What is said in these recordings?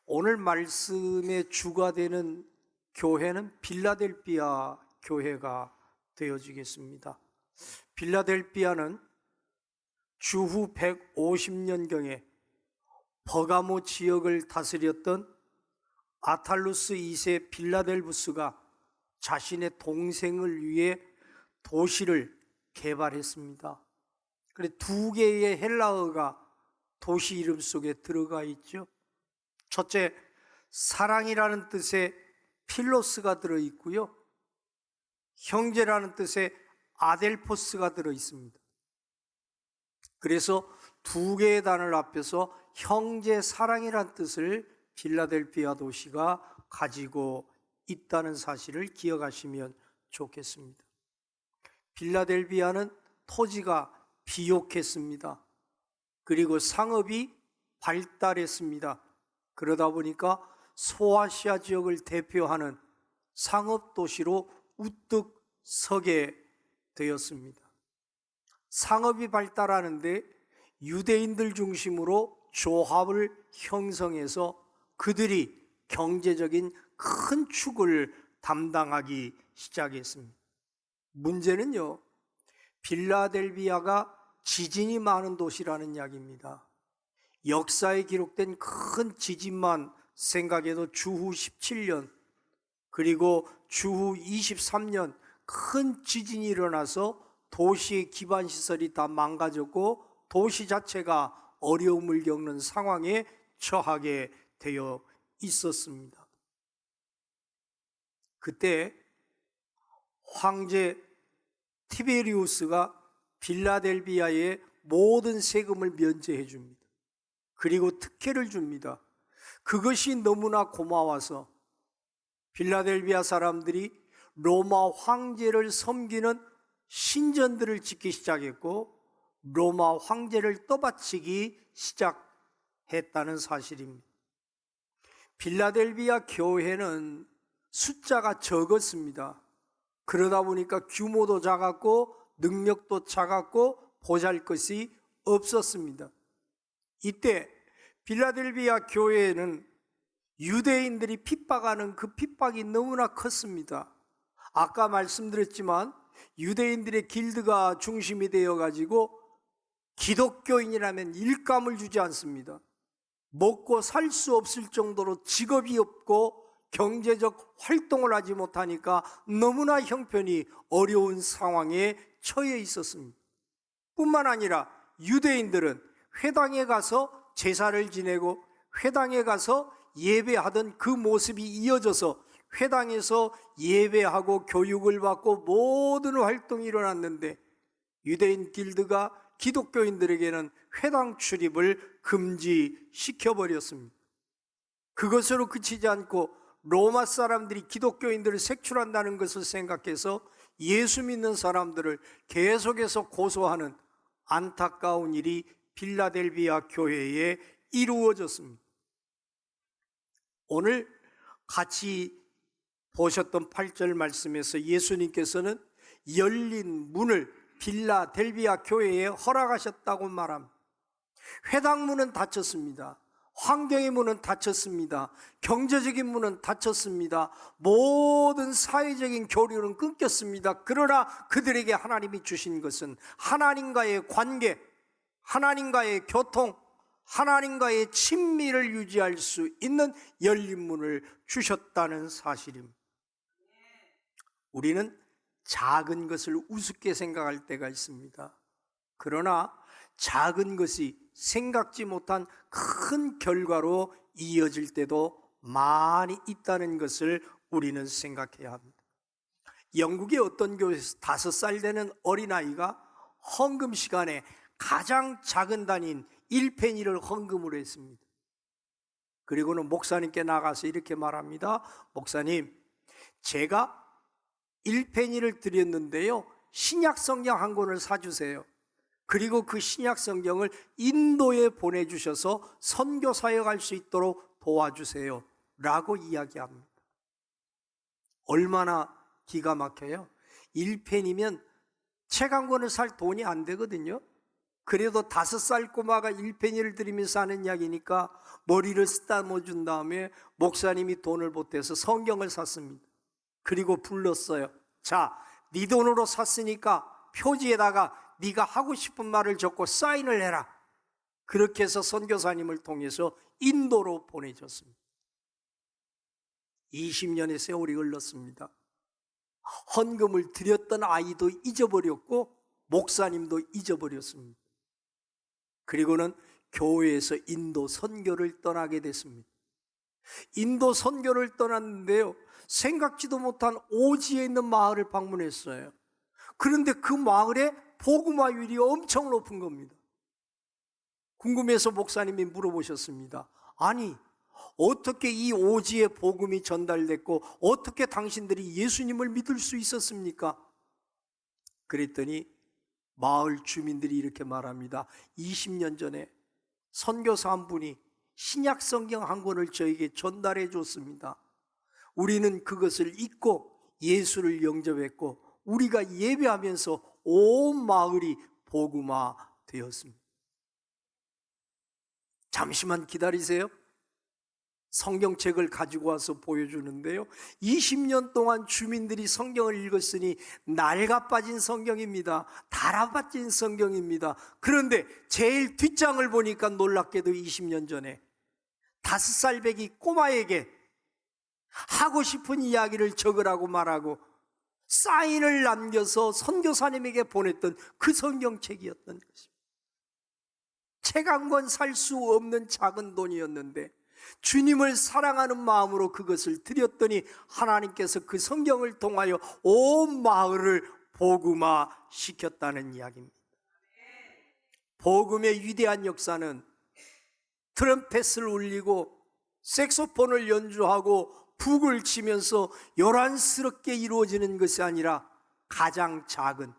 오늘 말씀의 주가 되는 교회는 빌라델비아 교회가 되어지겠습니다. 빌라델비아는 주후 150년경에 버가모 지역을 다스렸던 아탈루스 2세 빌라델부스가 자신의 동생을 위해 도시를 개발했습니다. 그래, 두 개의 헬라어가 도시 이름 속에 들어가 있죠. 첫째, 사랑이라는 뜻의 필로스가 들어 있고요. 형제라는 뜻의 아델포스가 들어 있습니다. 그래서 두 개의 단어를 합해서 형제 사랑이라는 뜻을 빌라델비아 도시가 가지고 있다는 사실을 기억하시면 좋겠습니다. 빌라델비아는 토지가 비옥했습니다. 그리고 상업이 발달했습니다. 그러다 보니까 소아시아 지역을 대표하는 상업도시로 우뚝 서게 되었습니다. 상업이 발달하는데 유대인들 중심으로 조합을 형성해서 그들이 경제적인 큰 축을 담당하기 시작했습니다. 문제는요, 빌라델비아가 지진이 많은 도시라는 이야기입니다. 역사에 기록된 큰 지진만 생각해도 주후 17년 그리고 주후 23년 큰 지진이 일어나서 도시의 기반시설이 다 망가졌고 도시 자체가 어려움을 겪는 상황에 처하게 되어 있었습니다. 그때 황제 티베리우스가 빌라델비아의 모든 세금을 면제해 줍니다. 그리고 특혜를 줍니다. 그것이 너무나 고마워서 빌라델비아 사람들이 로마 황제를 섬기는 신전들을 짓기 시작했고 로마 황제를 떠받치기 시작했다는 사실입니다. 빌라델비아 교회는 숫자가 적었습니다. 그러다 보니까 규모도 작았고 능력도 작았고 보잘것이 없었습니다. 이때 빌라델비아 교회에는 유대인들이 핍박하는 그 핍박이 너무나 컸습니다. 아까 말씀드렸지만 유대인들의 길드가 중심이 되어가지고 기독교인이라면 일감을 주지 않습니다. 먹고 살 수 없을 정도로 직업이 없고 경제적 활동을 하지 못하니까 너무나 형편이 어려운 상황에 처해 있었습니다. 뿐만 아니라 유대인들은 회당에 가서 제사를 지내고 회당에 가서 예배하던 그 모습이 이어져서 회당에서 예배하고 교육을 받고 모든 활동이 일어났는데 유대인 길드가 기독교인들에게는 회당 출입을 금지시켜버렸습니다. 그것으로 그치지 않고 로마 사람들이 기독교인들을 색출한다는 것을 생각해서 예수 믿는 사람들을 계속해서 고소하는 안타까운 일이 빌라델비아 교회에 이루어졌습니다. 오늘 같이 보셨던 8절 말씀에서 예수님께서는 열린 문을 빌라델비아 교회에 허락하셨다고 말합니다. 회당 문은 닫혔습니다. 환경의 문은 닫혔습니다. 경제적인 문은 닫혔습니다. 모든 사회적인 교류는 끊겼습니다. 그러나 그들에게 하나님이 주신 것은 하나님과의 관계, 하나님과의 교통, 하나님과의 친밀을 유지할 수 있는 열린 문을 주셨다는 사실입니다. 우리는 작은 것을 우습게 생각할 때가 있습니다. 그러나 작은 것이 생각지 못한 큰 결과로 이어질 때도 많이 있다는 것을 우리는 생각해야 합니다. 영국의 어떤 교회에서 5살 되는 어린아이가 헌금 시간에 가장 작은 단위인 1페니를 헌금으로 했습니다. 그리고는 목사님께 나가서 이렇게 말합니다. 목사님, 제가 1페니를 드렸는데요, 신약 성경 한 권을 사주세요. 그리고 그 신약 성경을 인도에 보내주셔서 선교 사역할 수 있도록 도와주세요 라고 이야기합니다. 얼마나 기가 막혀요. 1펜이면 책 한 권을 살 돈이 안 되거든요. 그래도 5살 꼬마가 1페니를 들이면서 하는 이야기니까 머리를 쓰다듬어 준 다음에 목사님이 돈을 보태서 성경을 샀습니다. 그리고 불렀어요. 자, 네 돈으로 샀으니까 표지에다가 네가 하고 싶은 말을 적고 사인을 해라. 그렇게 해서 선교사님을 통해서 인도로 보내줬습니다. 20년의 세월이 흘렀습니다. 헌금을 드렸던 아이도 잊어버렸고 목사님도 잊어버렸습니다. 그리고는 교회에서 인도 선교를 떠나게 됐습니다. 인도 선교를 떠났는데요, 생각지도 못한 오지에 있는 마을을 방문했어요. 그런데 그 마을에 복음화율이 엄청 높은 겁니다. 궁금해서 목사님이 물어보셨습니다. 아니, 어떻게 이 오지에 복음이 전달됐고 어떻게 당신들이 예수님을 믿을 수 있었습니까? 그랬더니 마을 주민들이 이렇게 말합니다. 20년 전에 선교사 한 분이 신약 성경 한 권을 저에게 전달해 줬습니다. 우리는 그것을 읽고 예수를 영접했고 우리가 예배하면서 온 마을이 복음화 되었습니다. 잠시만 기다리세요. 성경책을 가지고 와서 보여주는데요, 20년 동안 주민들이 성경을 읽었으니 낡아 빠진 성경입니다. 달아 빠진 성경입니다. 그런데 제일 뒷장을 보니까 놀랍게도 20년 전에 5살 배기 꼬마에게 하고 싶은 이야기를 적으라고 말하고 사인을 남겨서 선교사님에게 보냈던 그 성경책이었던 것입니다. 책 한 권 살 수 없는 작은 돈이었는데 주님을 사랑하는 마음으로 그것을 드렸더니 하나님께서 그 성경을 통하여 온 마을을 복음화 시켰다는 이야기입니다. 복음의 위대한 역사는 트럼펫을 울리고 색소폰을 연주하고 북을 치면서 요란스럽게 이루어지는 것이 아니라 가장 작은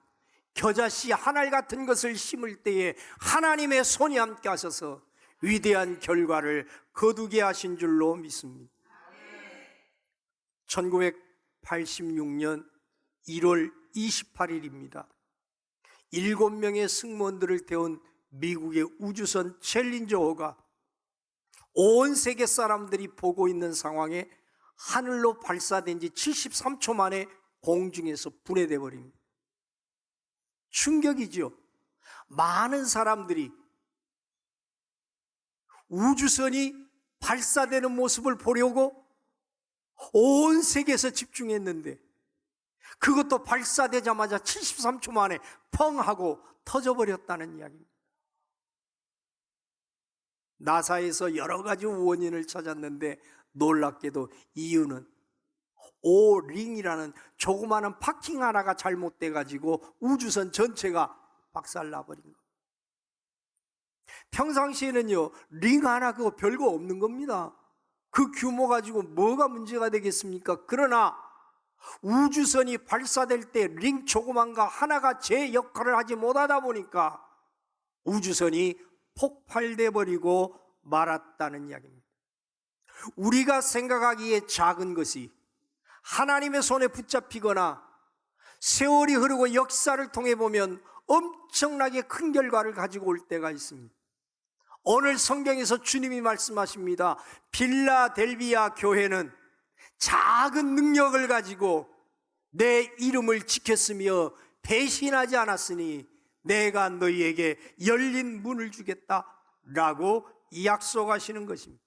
겨자씨 한 알 같은 것을 심을 때에 하나님의 손이 함께 하셔서 위대한 결과를 거두게 하신 줄로 믿습니다. 1986년 1월 28일입니다. 7명의 승무원들을 태운 미국의 우주선 챌린저호가 온 세계 사람들이 보고 있는 상황에 하늘로 발사된 지 73초 만에 공중에서 분해돼 버립니다. 충격이죠. 많은 사람들이 우주선이 발사되는 모습을 보려고 온 세계에서 집중했는데 그것도 발사되자마자 73초 만에 펑 하고 터져버렸다는 이야기입니다. 나사에서 여러 가지 원인을 찾았는데 놀랍게도 이유는 오링이라는 조그마한 파킹 하나가 잘못돼가지고 우주선 전체가 박살나버린 겁니다. 평상시에는요, 링 하나 그거 별거 없는 겁니다. 그 규모 가지고 뭐가 문제가 되겠습니까? 그러나 우주선이 발사될 때 링 조그만 거 하나가 제 역할을 하지 못하다 보니까 우주선이 폭발돼 버리고 말았다는 이야기입니다. 우리가 생각하기에 작은 것이 하나님의 손에 붙잡히거나 세월이 흐르고 역사를 통해 보면 엄청나게 큰 결과를 가지고 올 때가 있습니다. 오늘 성경에서 주님이 말씀하십니다. 필라델비아 교회는 작은 능력을 가지고 내 이름을 지켰으며 배신하지 않았으니 내가 너희에게 열린 문을 주겠다라고 약속하시는 것입니다.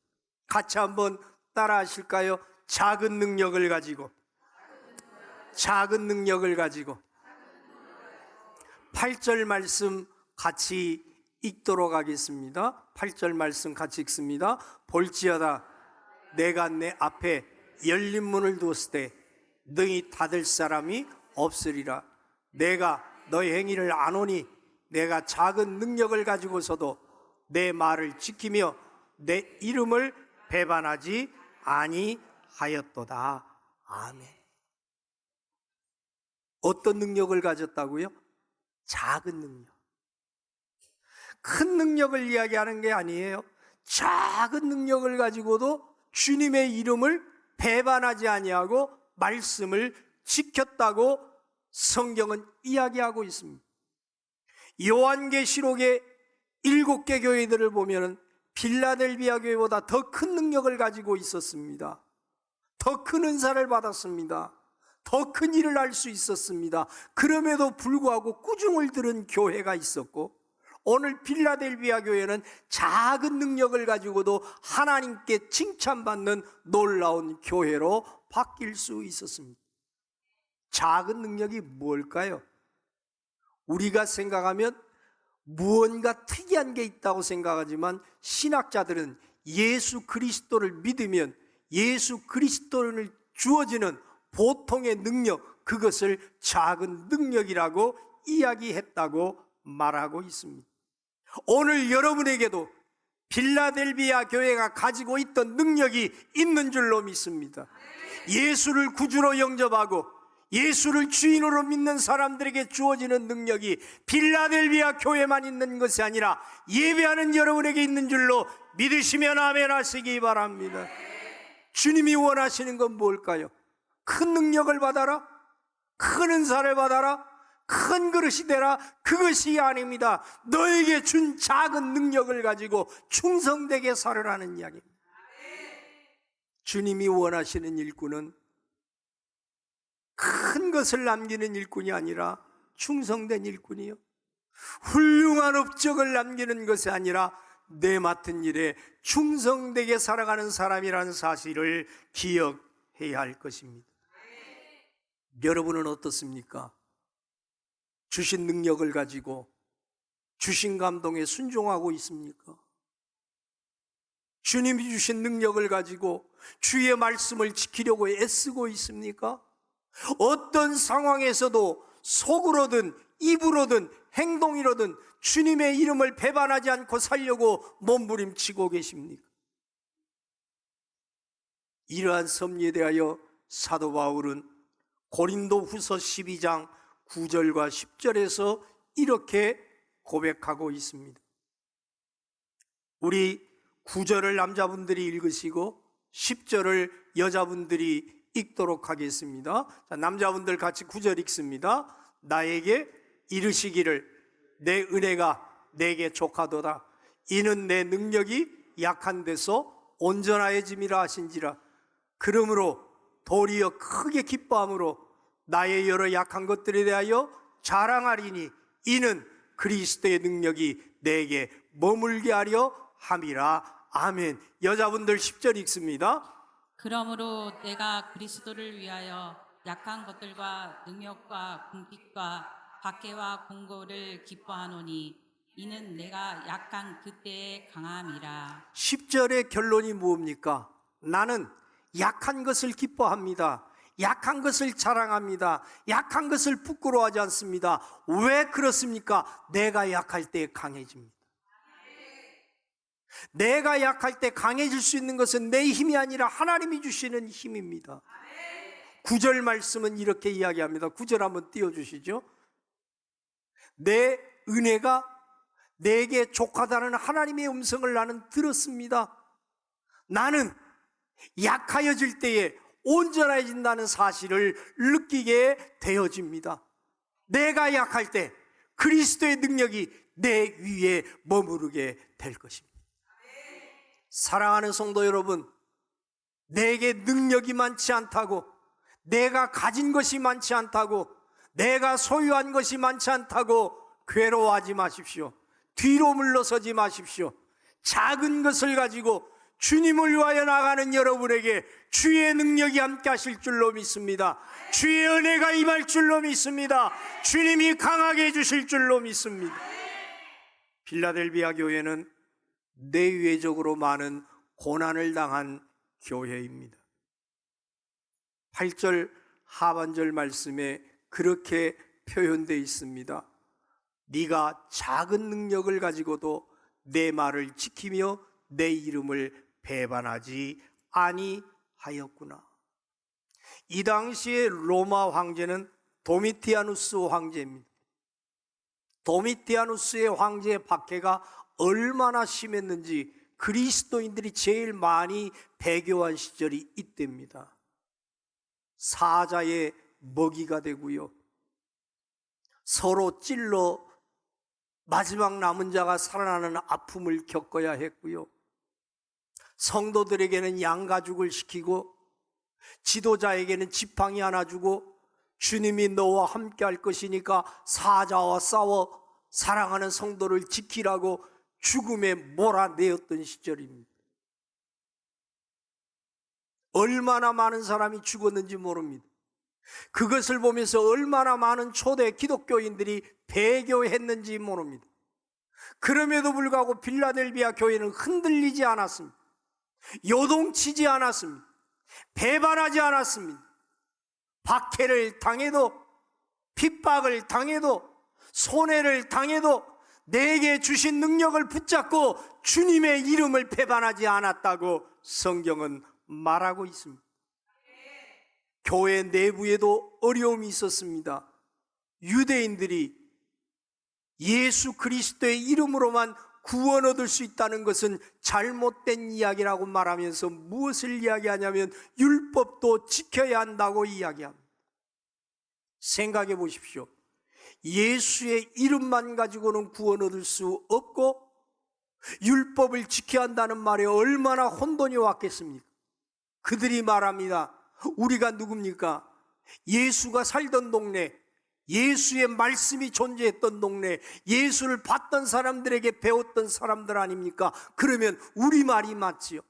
같이 한번 따라 하실까요? 작은 능력을 가지고 8절 말씀 같이 읽도록 하겠습니다. 8절 말씀 같이 읽습니다. 볼지어다 내가 내 앞에 열린 문을 두었을 때 너희 닫을 사람이 없으리라. 내가 너희 행위를 아노니 내가 작은 능력을 가지고서도 내 말을 지키며 내 이름을 배반하지 아니하였도다. 아멘. 어떤 능력을 가졌다고요? 작은 능력. 큰 능력을 이야기하는 게 아니에요. 작은 능력을 가지고도 주님의 이름을 배반하지 아니하고 말씀을 지켰다고 성경은 이야기하고 있습니다. 요한계시록의 7개 교회들을 보면 필라델비아 교회보다 더 큰 능력을 가지고 있었습니다. 더 큰 은사를 받았습니다. 더 큰 일을 할 수 있었습니다. 그럼에도 불구하고 꾸중을 들은 교회가 있었고, 오늘 필라델비아 교회는 작은 능력을 가지고도 하나님께 칭찬받는 놀라운 교회로 바뀔 수 있었습니다. 작은 능력이 뭘까요? 우리가 생각하면 무언가 특이한 게 있다고 생각하지만, 신학자들은 예수 그리스도를 믿으면 예수 그리스도를 주어지는 보통의 능력, 그것을 작은 능력이라고 이야기했다고 말하고 있습니다. 오늘 여러분에게도 필라델비아 교회가 가지고 있던 능력이 있는 줄로 믿습니다. 예수를 구주로 영접하고 예수를 주인으로 믿는 사람들에게 주어지는 능력이 필라델비아 교회만 있는 것이 아니라 예배하는 여러분에게 있는 줄로 믿으시면 아멘 하시기 바랍니다. 주님이 원하시는 건 뭘까요? 큰 능력을 받아라, 큰 은사를 받아라, 큰 그릇이 되라, 그것이 아닙니다. 너에게 준 작은 능력을 가지고 충성되게 살으라는 이야기입니다. 주님이 원하시는 일꾼은 큰 것을 남기는 일꾼이 아니라 충성된 일꾼이요, 훌륭한 업적을 남기는 것이 아니라 내 맡은 일에 충성되게 살아가는 사람이라는 사실을 기억해야 할 것입니다. 여러분은 어떻습니까? 주신 능력을 가지고 주신 감동에 순종하고 있습니까? 주님이 주신 능력을 가지고 주의 말씀을 지키려고 애쓰고 있습니까? 어떤 상황에서도 속으로든 입으로든 행동이로든 주님의 이름을 배반하지 않고 살려고 몸부림치고 계십니까? 이러한 섭리에 대하여 사도 바울은 고린도 후서 12장 9절과 10절에서 이렇게 고백하고 있습니다. 우리 9절을 남자분들이 읽으시고 10절을 여자분들이 읽도록 하겠습니다. 자, 남자분들 같이 9절 읽습니다. 나에게 이르시기를 내 은혜가 내게 족하도다. 이는 내 능력이 약한 데서 온전하여짐이라 하신지라. 그러므로 도리어 크게 기뻐함으로 나의 여러 약한 것들에 대하여 자랑하리니 이는 그리스도의 능력이 내게 머물게 하려 함이라. 아멘. 여자분들 10절 읽습니다. 그러므로 내가 그리스도를 위하여 약한 것들과 능력과 궁핍과 박해와 공고를 기뻐하노니 이는 내가 약한 그때의 강함이라. 10절의 결론이 뭡니까? 나는 약한 것을 기뻐합니다. 약한 것을 자랑합니다. 약한 것을 부끄러워하지 않습니다. 왜 그렇습니까? 내가 약할 때 강해집니다. 내가 약할 때 강해질 수 있는 것은 내 힘이 아니라 하나님이 주시는 힘입니다. 9절 말씀은 이렇게 이야기합니다. 9절 한번 띄워주시죠. 내 은혜가 내게 족하다는 하나님의 음성을 나는 들었습니다. 나는 약하여질 때에 온전해진다는 사실을 느끼게 되어집니다. 내가 약할 때 그리스도의 능력이 내 위에 머무르게 될 것입니다. 사랑하는 성도 여러분, 내게 능력이 많지 않다고, 내가 가진 것이 많지 않다고, 내가 소유한 것이 많지 않다고 괴로워하지 마십시오. 뒤로 물러서지 마십시오. 작은 것을 가지고 주님을 위하여 나가는 여러분에게 주의 능력이 함께 하실 줄로 믿습니다. 주의 은혜가 임할 줄로 믿습니다. 주님이 강하게 해주실 줄로 믿습니다. 필라델비아 교회는 내외적으로 많은 고난을 당한 교회입니다. 8절 하반절 말씀에 그렇게 표현되어 있습니다. 네가 작은 능력을 가지고도 내 말을 지키며 내 이름을 배반하지 아니하였구나. 이 당시에 로마 황제는 도미티아누스 황제입니다. 도미티아누스의 황제의 박해가 얼마나 심했는지 그리스도인들이 제일 많이 배교한 시절이 이때입니다. 사자의 먹이가 되고요, 서로 찔러 마지막 남은 자가 살아나는 아픔을 겪어야 했고요. 성도들에게는 양가죽을 시키고 지도자에게는 지팡이 하나 주고 주님이 너와 함께 할 것이니까 사자와 싸워 사랑하는 성도를 지키라고 죽음에 몰아내었던 시절입니다. 얼마나 많은 사람이 죽었는지 모릅니다. 그것을 보면서 얼마나 많은 초대 기독교인들이 배교했는지 모릅니다. 그럼에도 불구하고 빌라델비아 교회는 흔들리지 않았습니다. 요동치지 않았습니다. 배반하지 않았습니다. 박해를 당해도, 핍박을 당해도, 손해를 당해도 내게 주신 능력을 붙잡고 주님의 이름을 배반하지 않았다고 성경은 말하고 있습니다. 교회 내부에도 어려움이 있었습니다. 유대인들이 예수 그리스도의 이름으로만 구원 얻을 수 있다는 것은 잘못된 이야기라고 말하면서 무엇을 이야기하냐면 율법도 지켜야 한다고 이야기합니다. 생각해 보십시오. 예수의 이름만 가지고는 구원 얻을 수 없고 율법을 지켜야 한다는 말에 얼마나 혼돈이 왔겠습니까? 그들이 말합니다. 우리가 누굽니까? 예수가 살던 동네, 예수의 말씀이 존재했던 동네, 예수를 봤던 사람들에게 배웠던 사람들 아닙니까? 그러면 우리 말이 맞지요.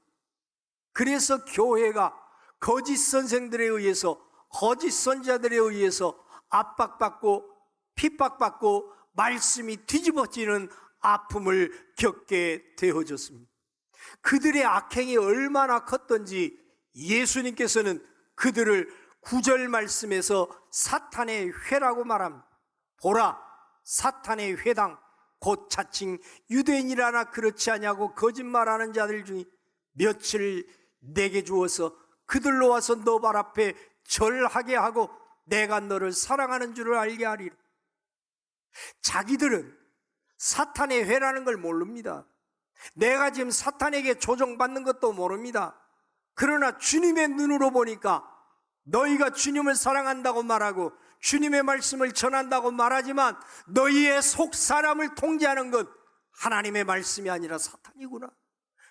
그래서 교회가 거짓 선생들에 의해서, 거짓 선자들에 의해서 압박받고 핍박받고 말씀이 뒤집어지는 아픔을 겪게 되어졌습니다. 그들의 악행이 얼마나 컸던지 예수님께서는 그들을 9절 말씀에서 사탄의 회라고 말합니다. 보라, 사탄의 회당, 곧 자칭 유대인이라나 그렇지 않냐고 거짓말하는 자들 중에 며칠 내게 주어서 그들로 와서 너 발 앞에 절하게 하고 내가 너를 사랑하는 줄을 알게 하리라. 자기들은 사탄의 회라는 걸 모릅니다. 내가 지금 사탄에게 조종받는 것도 모릅니다. 그러나 주님의 눈으로 보니까 너희가 주님을 사랑한다고 말하고 주님의 말씀을 전한다고 말하지만 너희의 속 사람을 통제하는 것 하나님의 말씀이 아니라 사탄이구나.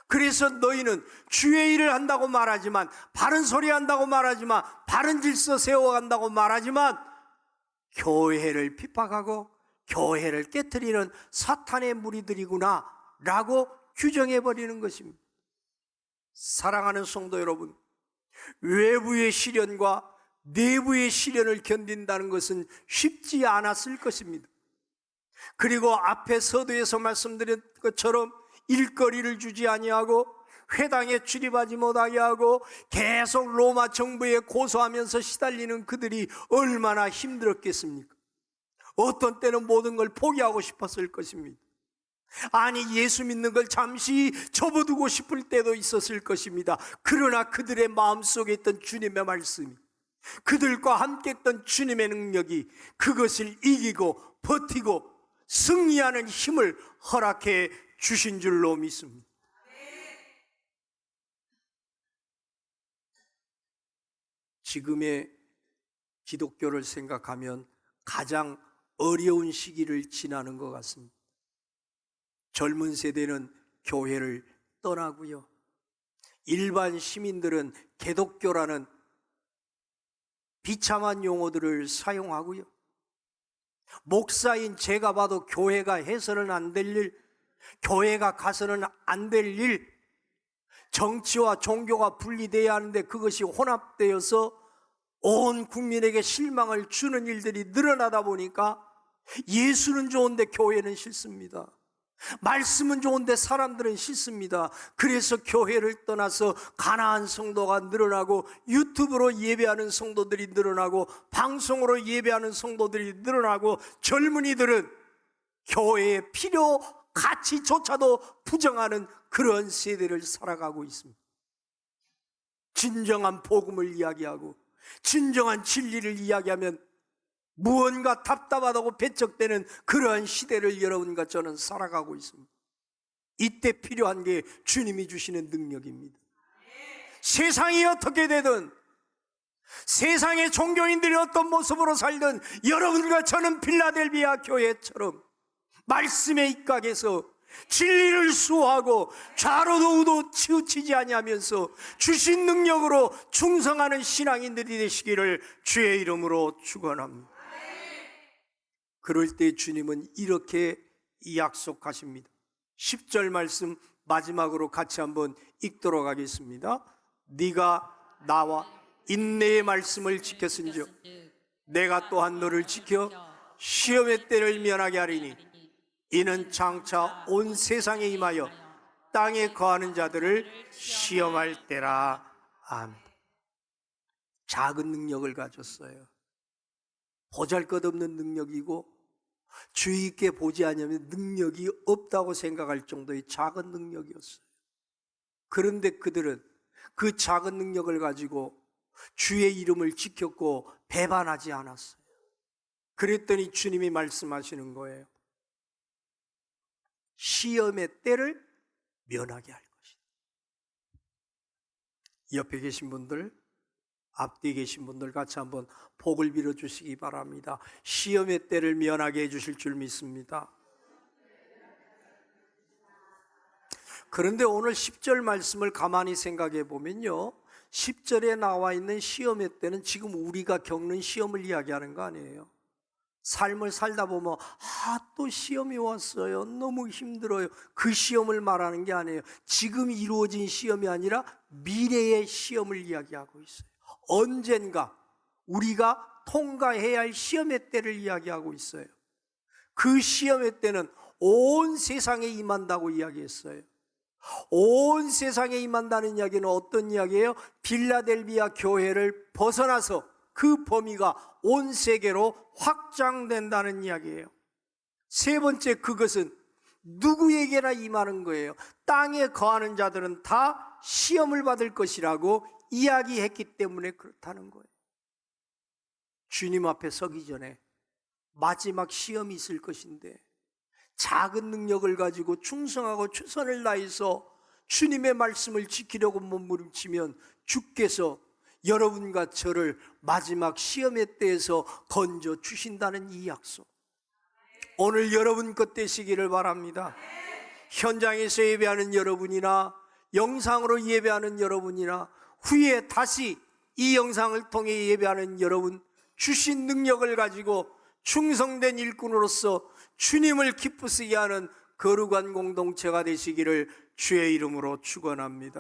그래서 너희는 주의 일을 한다고 말하지만, 바른 소리 한다고 말하지만, 바른 질서 세워간다고 말하지만 교회를 핍박하고 교회를 깨트리는 사탄의 무리들이구나 라고 규정해버리는 것입니다. 사랑하는 성도 여러분, 외부의 시련과 내부의 시련을 견딘다는 것은 쉽지 않았을 것입니다. 그리고 앞에 서두에서 말씀드린 것처럼 일거리를 주지 아니하고 회당에 출입하지 못하게 하고 계속 로마 정부에 고소하면서 시달리는 그들이 얼마나 힘들었겠습니까? 어떤 때는 모든 걸 포기하고 싶었을 것입니다. 아니, 예수 믿는 걸 잠시 접어두고 싶을 때도 있었을 것입니다. 그러나 그들의 마음속에 있던 주님의 말씀이, 그들과 함께 했던 주님의 능력이 그것을 이기고 버티고 승리하는 힘을 허락해 주신 줄로 믿습니다. 지금의 기독교를 생각하면 가장 어려운 시기를 지나는 것 같습니다. 젊은 세대는 교회를 떠나고요. 일반 시민들은 개독교라는 비참한 용어들을 사용하고요. 목사인 제가 봐도 교회가 해서는 안 될 일, 교회가 가서는 안 될 일, 정치와 종교가 분리되어야 하는데 그것이 혼합되어서 온 국민에게 실망을 주는 일들이 늘어나다 보니까 예수는 좋은데 교회는 싫습니다. 말씀은 좋은데 사람들은 싫습니다. 그래서 교회를 떠나서 가난한 성도가 늘어나고 유튜브로 예배하는 성도들이 늘어나고 방송으로 예배하는 성도들이 늘어나고 젊은이들은 교회의 필요 가치조차도 부정하는 그런 세대를 살아가고 있습니다. 진정한 복음을 이야기하고 진정한 진리를 이야기하면 무언가 답답하다고 배척되는 그러한 시대를 여러분과 저는 살아가고 있습니다. 이때 필요한 게 주님이 주시는 능력입니다. 세상이 어떻게 되든, 세상의 종교인들이 어떤 모습으로 살든 여러분과 저는 필라델비아 교회처럼 말씀에 입각해서 진리를 수호하고 좌로도 우도 치우치지 아니하면서 주신 능력으로 충성하는 신앙인들이 되시기를 주의 이름으로 축원합니다. 그럴 때 주님은 이렇게 약속하십니다. 10절 말씀 마지막으로 같이 한번 읽도록 하겠습니다. 네가 나와 인내의 말씀을 지켰은즉 내가 또한 너를 지켜 시험의 때를 면하게 하리니 이는 장차 온 세상에 임하여 땅에 거하는 자들을 시험할 때라. 아멘. 작은 능력을 가졌어요. 보잘것없는 능력이고 주의 있게 보지 않으면 능력이 없다고 생각할 정도의 작은 능력이었어요. 그런데 그들은 그 작은 능력을 가지고 주의 이름을 지켰고 배반하지 않았어요. 그랬더니 주님이 말씀하시는 거예요. 시험의 때를 면하게 할 것이다. 옆에 계신 분들, 앞뒤에 계신 분들 같이 한번 복을 빌어주시기 바랍니다. 시험의 때를 면하게 해주실 줄 믿습니다. 그런데 오늘 10절 말씀을 가만히 생각해 보면요, 10절에 나와 있는 시험의 때는 지금 우리가 겪는 시험을 이야기하는 거 아니에요. 삶을 살다 보면 또 시험이 왔어요, 너무 힘들어요, 그 시험을 말하는 게 아니에요. 지금 이루어진 시험이 아니라 미래의 시험을 이야기하고 있어요. 언젠가 우리가 통과해야 할 시험의 때를 이야기하고 있어요. 그 시험의 때는 온 세상에 임한다고 이야기했어요. 온 세상에 임한다는 이야기는 어떤 이야기예요? 빌라델비아 교회를 벗어나서 그 범위가 온 세계로 확장된다는 이야기예요. 세 번째, 그것은 누구에게나 임하는 거예요. 땅에 거하는 자들은 다 시험을 받을 것이라고 이야기했기 때문에 그렇다는 거예요. 주님 앞에 서기 전에 마지막 시험이 있을 것인데 작은 능력을 가지고 충성하고 최선을 다해서 주님의 말씀을 지키려고 몸부림치면 주께서 여러분과 저를 마지막 시험의 때에서 건져 주신다는 이 약속, 오늘 여러분 것 되시기를 바랍니다. 현장에서 예배하는 여러분이나 영상으로 예배하는 여러분이나 후에 다시 이 영상을 통해 예배하는 여러분, 주신 능력을 가지고 충성된 일꾼으로서 주님을 기쁘시게 하는 거룩한 공동체가 되시기를 주의 이름으로 축원합니다.